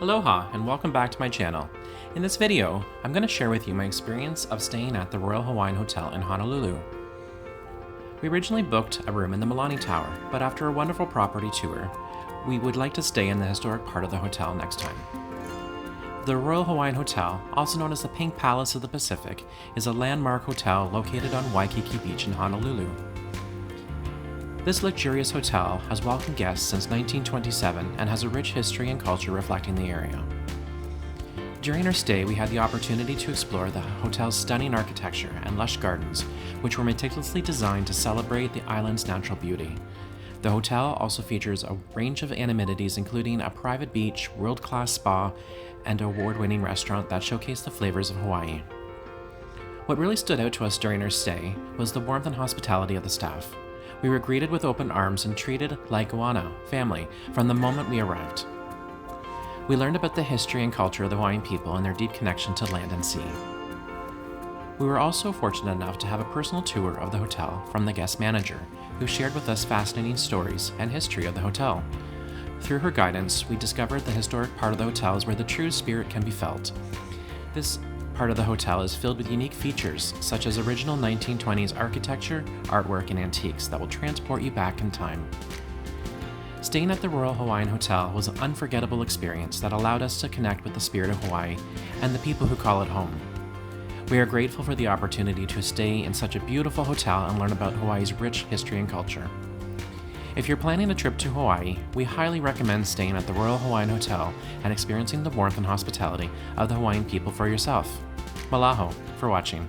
Aloha and welcome back to my channel. In this video, I'm going to share with you my experience of staying at the Royal Hawaiian Hotel in Honolulu. We originally booked a room in the Mailani Tower, but after a wonderful property tour, we would like to stay in the historic part of the hotel next time. The Royal Hawaiian Hotel, also known as the Pink Palace of the Pacific, is a landmark hotel located on Waikiki Beach in Honolulu. This luxurious hotel has welcomed guests since 1927 and has a rich history and culture reflecting the area. During our stay, we had the opportunity to explore the hotel's stunning architecture and lush gardens, which were meticulously designed to celebrate the island's natural beauty. The hotel also features a range of amenities including a private beach, world-class spa, and award-winning restaurant that showcase the flavors of Hawaii. What really stood out to us during our stay was the warmth and hospitality of the staff. We were greeted with open arms and treated like ohana family from the moment we arrived. We learned about the history and culture of the Hawaiian people and their deep connection to land and sea. We were also fortunate enough to have a personal tour of the hotel from the guest manager, who shared with us fascinating stories and history of the hotel. Through her guidance, we discovered the historic part of the hotel is where the true spirit can be felt. This part of the hotel is filled with unique features, such as original 1920s architecture, artwork, and antiques that will transport you back in time. Staying at the Royal Hawaiian Hotel was an unforgettable experience that allowed us to connect with the spirit of Hawaii and the people who call it home. We are grateful for the opportunity to stay in such a beautiful hotel and learn about Hawaii's rich history and culture. If you're planning a trip to Hawaii, we highly recommend staying at the Royal Hawaiian Hotel and experiencing the warmth and hospitality of the Hawaiian people for yourself. Malaho for watching.